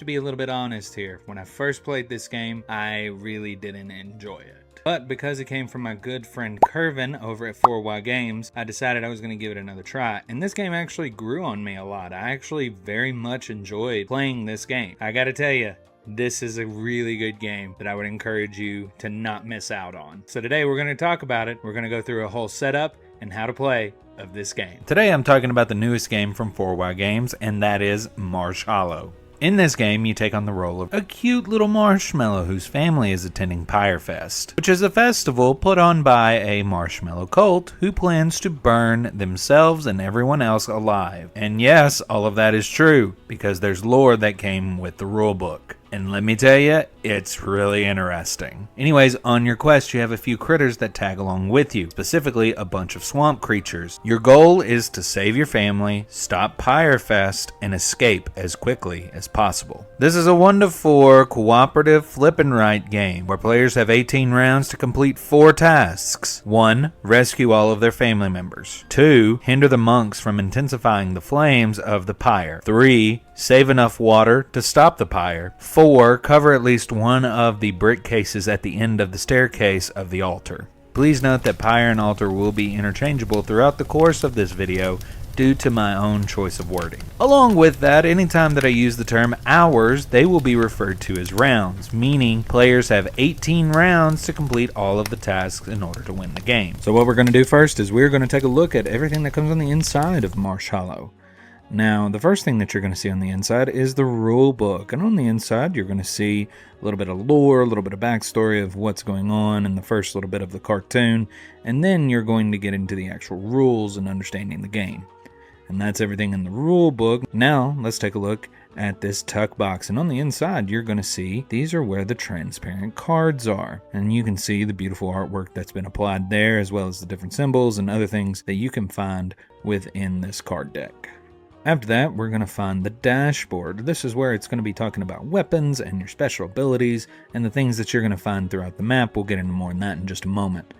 to be a little bit honest here. When I first played this game, I really didn't enjoy it. But because it came from my good friend Kervin over at 4Y Games, I decided I was going to give it another try. And this game actually grew on me a lot. I actually very much enjoyed playing this game. I gotta tell you, this is a really good game that I would encourage you to not miss out on. So today we're going to talk about it. We're going to go through a whole setup and how to play of this game. Today I'm talking about the newest game from 4Y Games, and that is Marsh Hallow. In this game, you take on the role of a cute little marshmallow whose family is attending Pyrefest, which is a festival put on by a marshmallow cult who plans to burn themselves and everyone else alive. And yes, all of that is true, because there's lore that came with the rulebook. And let me tell you, it's really interesting. Anyways, on your quest, you have a few critters that tag along with you, specifically a bunch of swamp creatures. Your goal is to save your family, stop Pyrefest, and escape as quickly as possible. This is a 1-to-4 cooperative flip and right game where players have 18 rounds to complete 4 tasks. 1. Rescue all of their family members. 2. Hinder the monks from intensifying the flames of the pyre. 3. Save enough water to stop the pyre. 4. Cover at least one of the brick cases at the end of the staircase of the altar. Please note that pyre and altar will be interchangeable throughout the course of this video due to my own choice of wording. Along with that, anytime that I use the term hours, they will be referred to as rounds, meaning players have 18 rounds to complete all of the tasks in order to win the game. So what we're going to do first is we're going to take a look at everything that comes on the inside of Marsh Hallow. Now, the first thing that you're going to see on the inside is the rule book. And on the inside, you're going to see a little bit of lore, a little bit of backstory of what's going on in the first little bit of the cartoon. And then you're going to get into the actual rules and understanding the game. And that's everything in the rule book. Now, let's take a look at this tuck box. And on the inside, you're going to see these are where the transparent cards are. And you can see the beautiful artwork that's been applied there, as well as the different symbols and other things that you can find within this card deck. After that, we're going to find the dashboard. This is where it's going to be talking about weapons and your special abilities and the things that you're going to find throughout the map. We'll get into more on that in just a moment.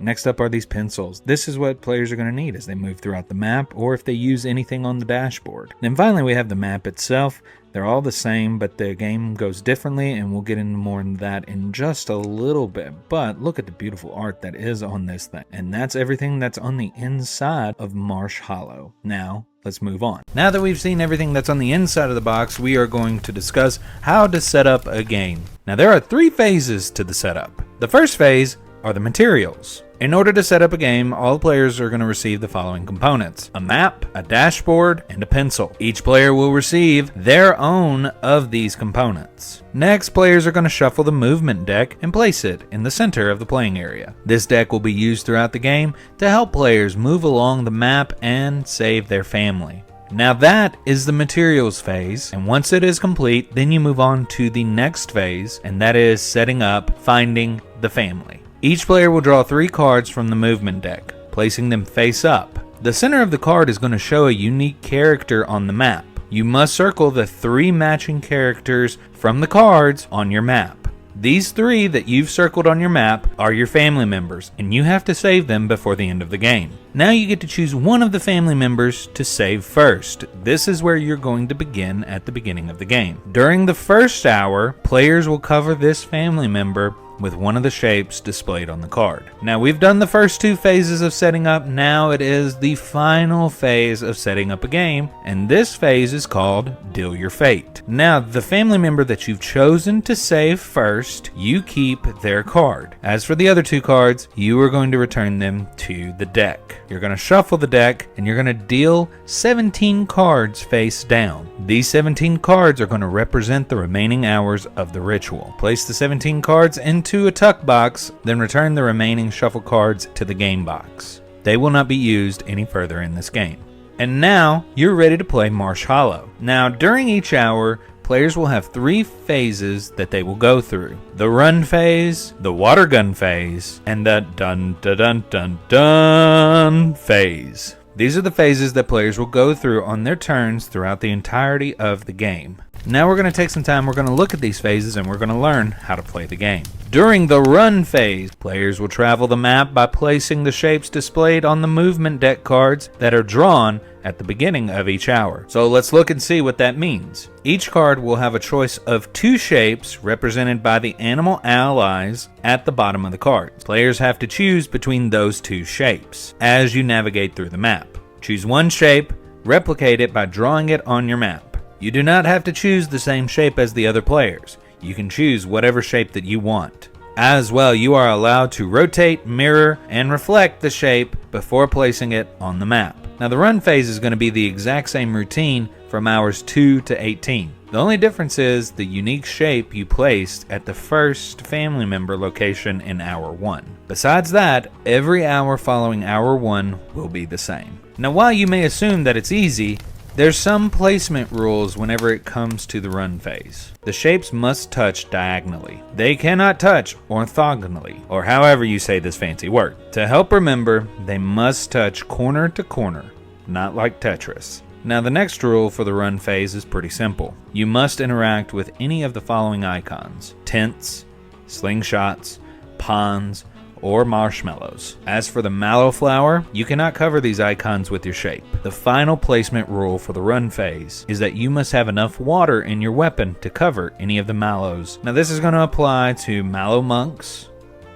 Next up are these pencils. This is what players are going to need as they move throughout the map or if they use anything on the dashboard. Then finally we have the map itself. They're all the same, but the game goes differently, and we'll get into more on that in just a little bit. But look at the beautiful art that is on this thing. And that's everything that's on the inside of Marsh Hallow. Now, let's move on. Now that we've seen everything that's on the inside of the box, we are going to discuss how to set up a game. Now, there are 3 phases to the setup. The first phase are the materials. In order to set up a game, all players are going to receive the following components: a map, a dashboard, and a pencil. Each player will receive their own of these components. Next, players are going to shuffle the movement deck and place it in the center of the playing area. This deck will be used throughout the game to help players move along the map and save their family. Now that is the materials phase, and once it is complete, then you move on to the next phase, and that is setting up, finding the family. Each player will draw 3 cards from the movement deck, placing them face up. The center of the card is going to show a unique character on the map. You must circle the 3 matching characters from the cards on your map. These 3 that you've circled on your map are your family members, and you have to save them before the end of the game. Now you get to choose one of the family members to save first. This is where you're going to begin at the beginning of the game. During the first hour, players will cover this family member with one of the shapes displayed on the card. Now we've done the first 2 phases of setting up. Now it is the final phase of setting up a game, and this phase is called Deal Your Fate. Now the family member that you've chosen to save first, you keep their card. As for the other 2 cards, you are going to return them to the deck. You're going to shuffle the deck, and you're going to deal 17 cards face down. These 17 cards are going to represent the remaining hours of the ritual. Place the 17 cards into a tuck box, then return the remaining shuffle cards to the game box. They will not be used any further in this game. And now, you're ready to play Marsh Hallow. Now, during each hour, players will have 3 phases that they will go through: the run phase, the water gun phase, and the dun dun dun dun dun phase. These are the phases that players will go through on their turns throughout the entirety of the game. Now we're going to take some time, we're going to look at these phases, and we're going to learn how to play the game. During the run phase, players will travel the map by placing the shapes displayed on the movement deck cards that are drawn at the beginning of each hour. So let's look and see what that means. Each card will have a choice of 2 shapes represented by the animal allies at the bottom of the card. Players have to choose between those 2 shapes as you navigate through the map. Choose one shape, replicate it by drawing it on your map. You do not have to choose the same shape as the other players. You can choose whatever shape that you want. As well, you are allowed to rotate, mirror, and reflect the shape before placing it on the map. Now the run phase is going to be the exact same routine from hours 2 to 18. The only difference is the unique shape you placed at the first family member location in hour 1. Besides that, every hour following hour 1 will be the same. Now while you may assume that it's easy, there's some placement rules whenever it comes to the run phase. The shapes must touch diagonally. They cannot touch orthogonally, or however you say this fancy word. To help remember, they must touch corner to corner, not like Tetris. Now the next rule for the run phase is pretty simple. You must interact with any of the following icons: tents, slingshots, ponds, or marshmallows. As for the mallow flower, you cannot cover these icons with your shape. The final placement rule for the run phase is that you must have enough water in your weapon to cover any of the mallows. Now this is going to apply to mallow monks,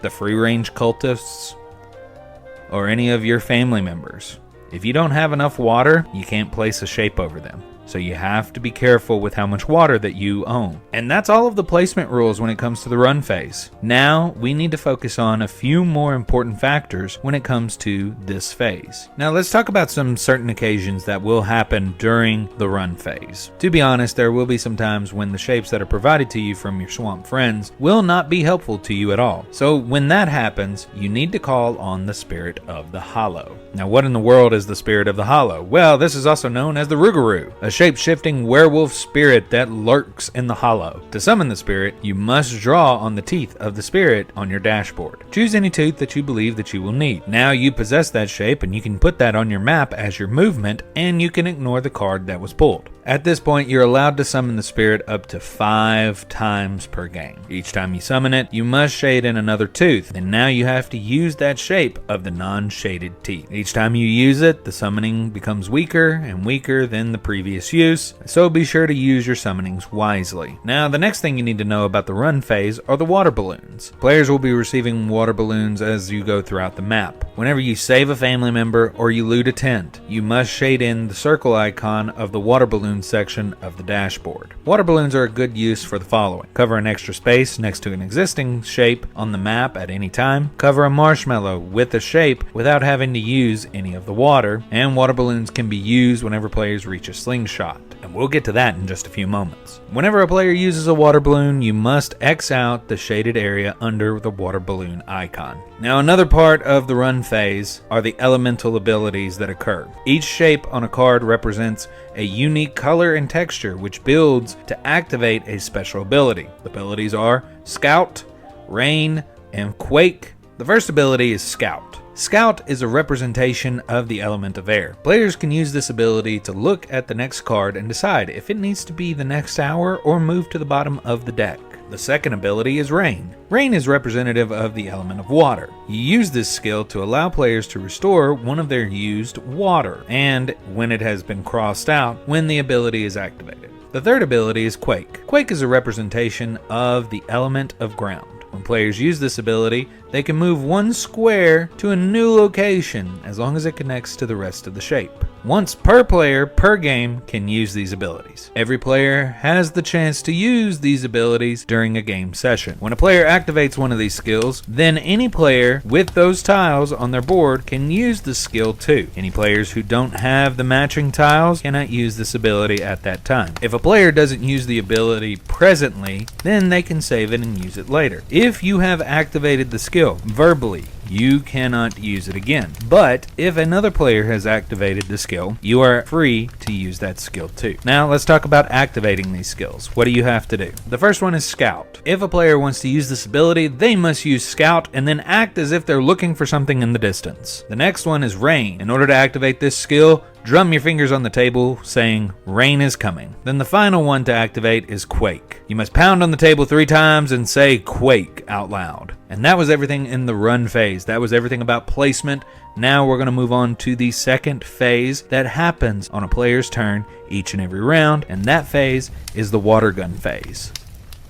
the free range cultists, or any of your family members. If you don't have enough water, you can't place a shape over them. So you have to be careful with how much water that you own. And that's all of the placement rules when it comes to the run phase. Now we need to focus on a few more important factors when it comes to this phase. Now let's talk about some certain occasions that will happen during the run phase. To be honest, there will be some times when the shapes that are provided to you from your swamp friends will not be helpful to you at all. So when that happens, you need to call on the Spirit of the Hollow. Now what in the world is the Spirit of the Hollow? Well, this is also known as the Rougarou, a shape-shifting werewolf spirit that lurks in the hollow. To summon the spirit, you must draw on the teeth of the spirit on your dashboard. Choose any tooth that you believe that you will need. Now you possess that shape and you can put that on your map as your movement, and you can ignore the card that was pulled. At this point, you're allowed to summon the spirit up to 5 times per game. Each time you summon it, you must shade in another tooth, and now you have to use that shape of the non-shaded teeth. Each time you use it, the summoning becomes weaker and weaker than the previous use, so be sure to use your summonings wisely. Now, the next thing you need to know about the run phase are the water balloons. Players will be receiving water balloons as you go throughout the map. Whenever you save a family member or you loot a tent, you must shade in the circle icon of the water balloon section of the dashboard. Water balloons are a good use for the following: cover an extra space next to an existing shape on the map at any time, cover a marshmallow with a shape without having to use any of the water, and water balloons can be used whenever players reach a slingshot. And we'll get to that in just a few moments. Whenever a player uses a water balloon, you must X out the shaded area under the water balloon icon. Now, another part of the run phase are the elemental abilities that occur. Each shape on a card represents a unique color and texture which builds to activate a special ability. The abilities are Scout, Rain, and Quake. The first ability is Scout. Scout is a representation of the element of air. Players can use this ability to look at the next card and decide if it needs to be the next hour or move to the bottom of the deck. The second ability is Rain. Rain is representative of the element of water. You use this skill to allow players to restore one of their used water, and when it has been crossed out, when the ability is activated. The third ability is Quake. Quake is a representation of the element of ground. When players use this ability, they can move one square to a new location as long as it connects to the rest of the shape. Once per player per game can use these abilities. Every player has the chance to use these abilities during a game session. When a player activates one of these skills, then any player with those tiles on their board can use the skill too. Any players who don't have the matching tiles cannot use this ability at that time. If a player doesn't use the ability presently, then they can save it and use it later. If you have activated the skill verbally, you cannot use it again. But if another player has activated the skill, you are free to use that skill too. Now let's talk about activating these skills. What do you have to do? The first one is Scout. If a player wants to use this ability, they must use Scout and then act as if they're looking for something in the distance. The next one is Rain. In order to activate this skill, drum your fingers on the table saying, "Rain is coming." Then the final one to activate is Quake. You must pound on the table 3 times and say "Quake" out loud. And that was everything in the run phase. That was everything about placement Now we're going to move on to the second phase that happens on a player's turn each and every round, and that phase is the water gun phase.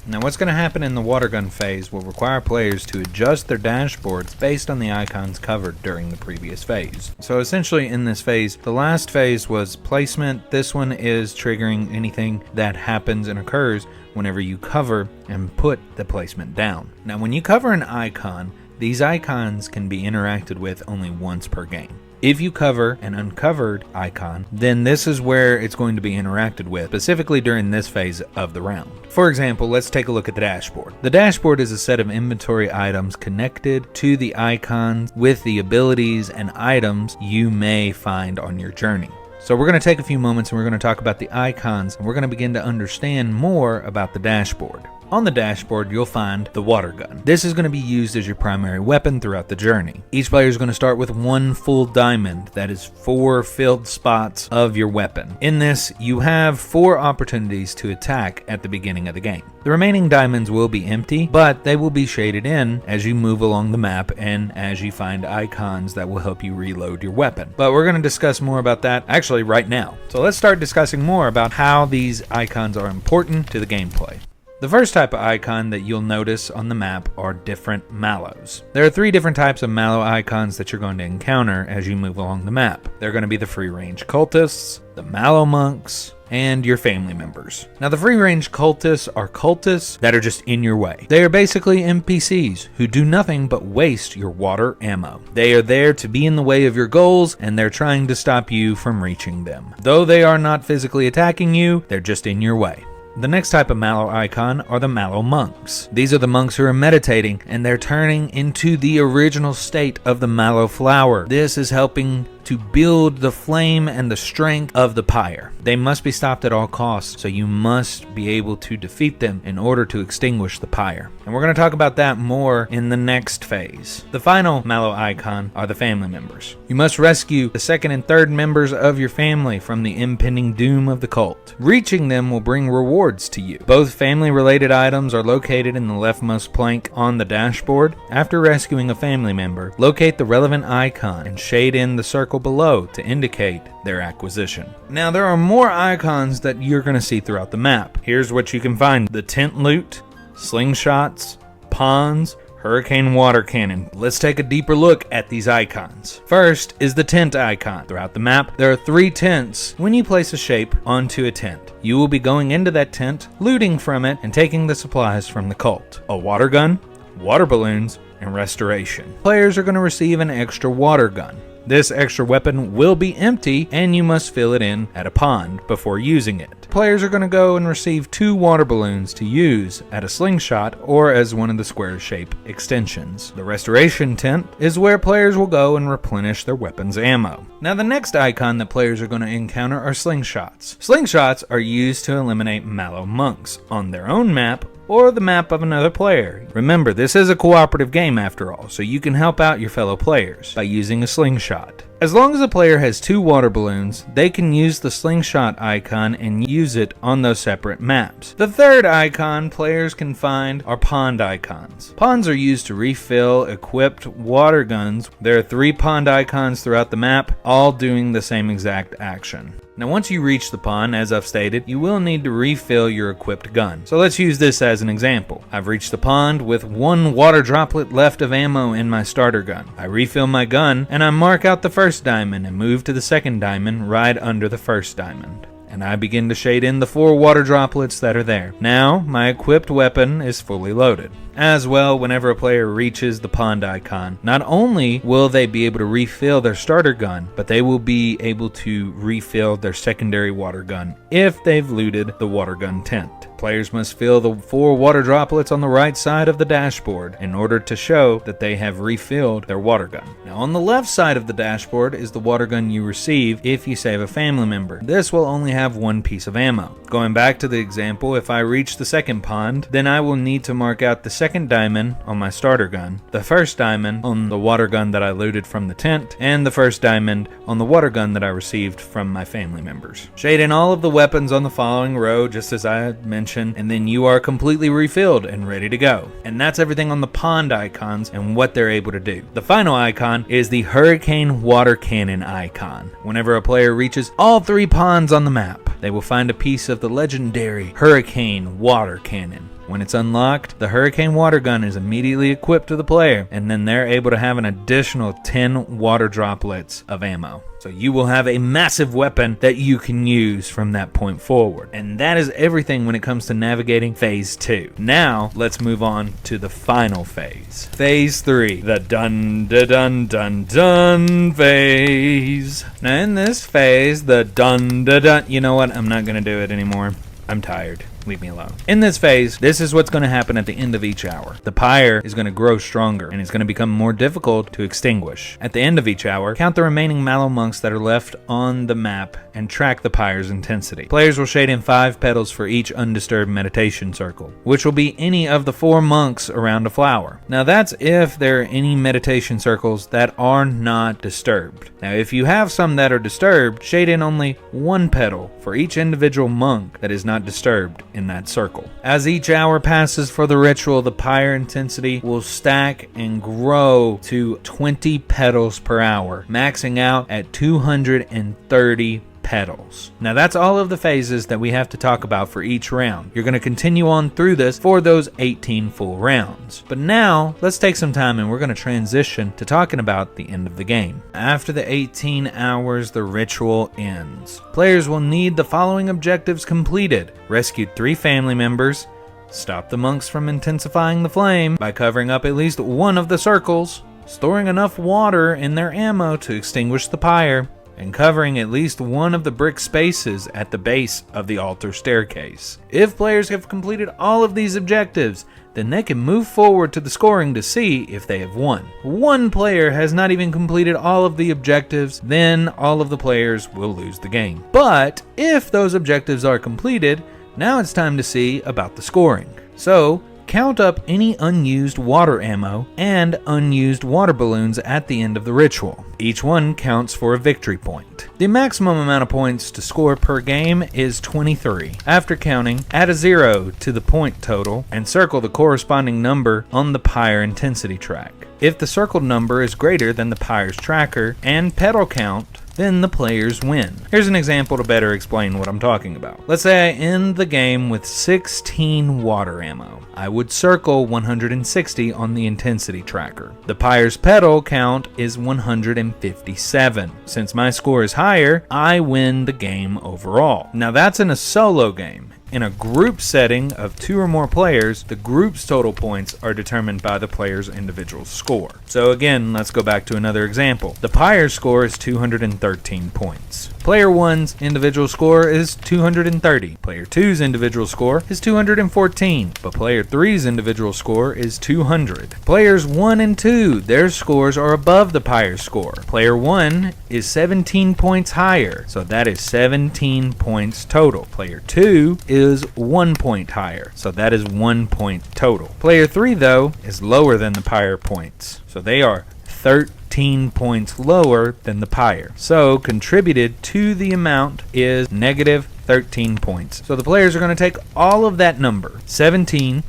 Now what's going to happen in the water gun phase will require players to adjust their dashboards based on the icons covered during the previous phase. So essentially in this phase, the last phase was placement. This one is triggering anything that happens and occurs whenever you cover and put the placement down. Now when you cover an icon, these icons can be interacted with only once per game. If you cover an uncovered icon, then this is where it's going to be interacted with, specifically during this phase of the round. For example, let's take a look at the dashboard. The dashboard is a set of inventory items connected to the icons with the abilities and items you may find on your journey. So we're going to take a few moments and we're going to talk about the icons, and we're going to begin to understand more about the dashboard. On the dashboard, you'll find the water gun. This is going to be used as your primary weapon throughout the journey. Each player is going to start with one full diamond, that is 4 filled spots of your weapon. In this, you have 4 opportunities to attack at the beginning of the game. The remaining diamonds will be empty, but they will be shaded in as you move along the map and as you find icons that will help you reload your weapon. But we're going to discuss more about that actually right now. So let's start discussing more about how these icons are important to the gameplay. The first type of icon that you'll notice on the map are different mallows. There are 3 different types of mallow icons that you're going to encounter as you move along the map. They're going to be the free-range cultists, the mallow monks, and your family members. Now the free-range cultists are cultists that are just in your way. They are basically NPCs who do nothing but waste your water ammo. They are there to be in the way of your goals, and they're trying to stop you from reaching them. Though they are not physically attacking you, they're just in your way. The next type of mallow icon are the mallow monks. These are the monks who are meditating, and they're turning into the original state of the mallow flower. This is helping to build the flame and the strength of the pyre. They must be stopped at all costs, so you must be able to defeat them in order to extinguish the pyre. And we're going to talk about that more in the next phase. The final mallow icon are the family members. You must rescue the second and third members of your family from the impending doom of the cult. Reaching them will bring rewards to you. Both family-related items are located in the leftmost plank on the dashboard. After rescuing a family member, locate the relevant icon and shade in the circle below to indicate their acquisition. Now there are more icons that you're going to see throughout the map. Here's what you can find: the tent loot, slingshots, ponds, hurricane water cannon. Let's take a deeper look at these icons. First is the tent icon. Throughout the map, there are 3 tents. When you place a shape onto a tent, you will be going into that tent, looting from it, and taking the supplies from the cult: a water gun, water balloons, and restoration. Players are going to receive an extra water gun. This extra weapon will be empty, and you must fill it in at a pond before using it. Players are going to go and receive 2 water balloons to use at a slingshot or as one of the square shape extensions. The restoration tent is where players will go and replenish their weapons ammo. Now the next icon that players are going to encounter are slingshots. Slingshots are used to eliminate mallow monks on their own map or the map of another player. Remember, this is a cooperative game after all, so you can help out your fellow players by using a slingshot. As long as a player has 2 water balloons, they can use the slingshot icon and use it on those separate maps. The third icon players can find are pond icons. Ponds are used to refill equipped water guns. There are 3 pond icons throughout the map, all doing the same exact action. Now once you reach the pond, as I've stated, you will need to refill your equipped gun. So let's use this as an example. I've reached the pond with 1 water droplet left of ammo in my starter gun. I refill my gun and I mark out the first diamond and move to the second diamond right under the first diamond. And I begin to shade in the 4 water droplets that are there. Now, my equipped weapon is fully loaded. As well, whenever a player reaches the pond icon, not only will they be able to refill their starter gun, but they will be able to refill their secondary water gun if they've looted the water gun tent. Players must fill the 4 water droplets on the right side of the dashboard in order to show that they have refilled their water gun. Now on the left side of the dashboard is the water gun you receive if you save a family member. This will only have 1 piece of ammo. Going back to the example, if I reach the second pond, then I will need to mark out the second diamond on my starter gun, the first diamond on the water gun that I looted from the tent, and the first diamond on the water gun that I received from my family members. Shade in all of the weapons on the following row, just as I had mentioned, and then you are completely refilled and ready to go. And that's everything on the pond icons and what they're able to do. The final icon is the Hurricane Water Cannon icon. Whenever a player reaches all 3 ponds on the map, they will find a piece of the legendary Hurricane Water Cannon. When it's unlocked, the Hurricane Water Gun is immediately equipped to the player, and then they're able to have an additional 10 water droplets of ammo. So you will have a massive weapon that you can use from that point forward. And that is everything when it comes to navigating Phase 2. Now, let's move on to the final phase. Phase 3, the dun-da-dun-dun-dun phase. Now in this phase, the dun-da-dun, you know what, I'm not gonna do it anymore. I'm tired. Leave me alone. In this phase, this is what's going to happen at the end of each hour. The pyre is going to grow stronger and it's going to become more difficult to extinguish. At the end of each hour, count the remaining mallow monks that are left on the map and track the pyre's intensity. Players will shade in 5 petals for each undisturbed meditation circle, which will be any of the 4 monks around a flower. Now that's if there are any meditation circles that are not disturbed. Now if you have some that are disturbed, shade in only 1 petal for each individual monk that is not disturbed in that circle. As each hour passes for the ritual, the pyre intensity will stack and grow to 20 petals per hour, maxing out at 230 petals. Now that's all of the phases that we have to talk about for each round. You're going to continue on through this for those 18 full rounds. But now let's take some time and we're going to transition to talking about the end of the game. After the 18 hours, the ritual ends. Players will need the following objectives completed: rescue 3 family members, stop the monks from intensifying the flame by covering up at least one of the circles, storing enough water in their ammo to extinguish the pyre, and covering at least one of the brick spaces at the base of the altar staircase. If players have completed all of these objectives, then they can move forward to the scoring to see if they have won. One player has not even completed all of the objectives, then all of the players will lose the game. But if those objectives are completed, now it's time to see about the scoring. So, count up any unused water ammo and unused water balloons at the end of the ritual. Each one counts for a victory point. The maximum amount of points to score per game is 23. After counting, add a 0 to the point total and circle the corresponding number on the pyre intensity track. If the circled number is greater than the pyre's tracker and petal count, then the players win. Here's an example to better explain what I'm talking about. Let's say I end the game with 16 water ammo. I would circle 160 on the intensity tracker. The pyre's petal count is 157. Since my score is higher, I win the game overall. Now that's in a solo game. In a group setting of 2 or more players, the group's total points are determined by the player's individual score. So again, let's go back to another example. The pyre's score is 213 points. Player 1's individual score is 230. Player 2's individual score is 214, but Player 3's individual score is 200. Players 1 and 2, their scores are above the pyre's score. Player 1 is 17 points higher, so that is 17 points total. Player 2 is 1 point higher, so that is 1 point total. Player 3, though, is lower than the pyre points, so they are 13 points lower than the pyre. So contributed to the amount is negative 13 points. So the players are going to take all of that number, 17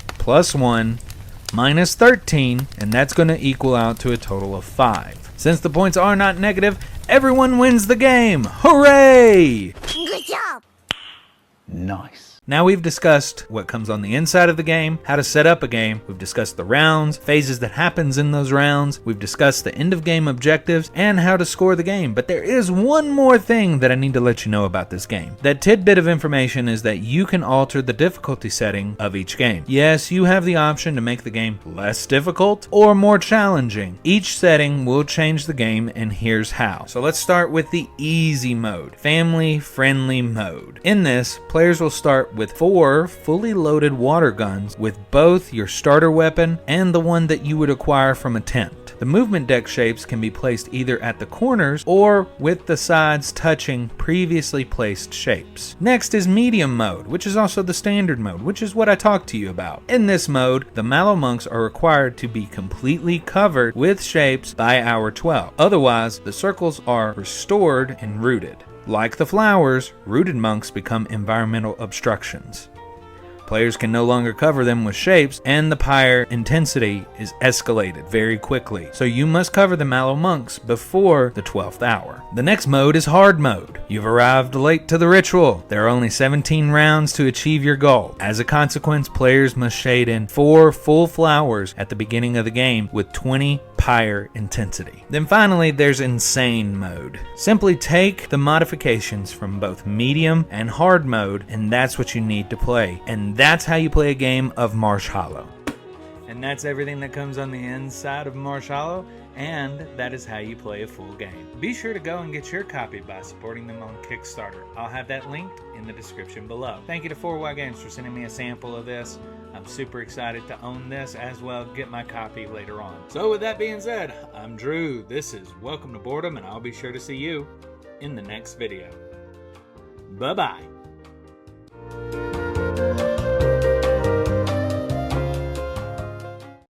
plus 1 minus 13, and that's going to equal out to a total of 5. Since the points are not negative, everyone wins the game. Hooray! Good job! Nice. Now we've discussed what comes on the inside of the game, how to set up a game, we've discussed the rounds, phases that happens in those rounds, we've discussed the end of game objectives, and how to score the game. But there is one more thing that I need to let you know about this game. That tidbit of information is that you can alter the difficulty setting of each game. Yes, you have the option to make the game less difficult or more challenging. Each setting will change the game, and here's how. So let's start with the easy mode, family friendly mode. In this, players will start with 4 fully loaded water guns with both your starter weapon and the one that you would acquire from a tent. The movement deck shapes can be placed either at the corners or with the sides touching previously placed shapes. Next is medium mode, which is also the standard mode, which is what I talked to you about. In this mode, the Mallow monks are required to be completely covered with shapes by hour 12. Otherwise, the circles are restored and rooted. Like the flowers, rooted monks become environmental obstructions. Players can no longer cover them with shapes, and the pyre intensity is escalated very quickly. So you must cover the Mallow monks before the 12th hour. The next mode is hard mode. You've arrived late to the ritual. There are only 17 rounds to achieve your goal. As a consequence, players must shade in 4 full flowers at the beginning of the game with 20 pyre intensity. Then finally, there's insane mode. Simply take the modifications from both medium and hard mode, and that's what you need to play. And that's how you play a game of Marsh Hallow. And that's everything that comes on the inside of Marsh Hallow, and that is how you play a full game. Be sure to go and get your copy by supporting them on Kickstarter. I'll have that linked in the description below. Thank you to 4Y Games for sending me a sample of this. I'm super excited to own this as well, get my copy later on. So with that being said, I'm Drew. This is Welcome to Boredom, and I'll be sure to see you in the next video. Bye-bye.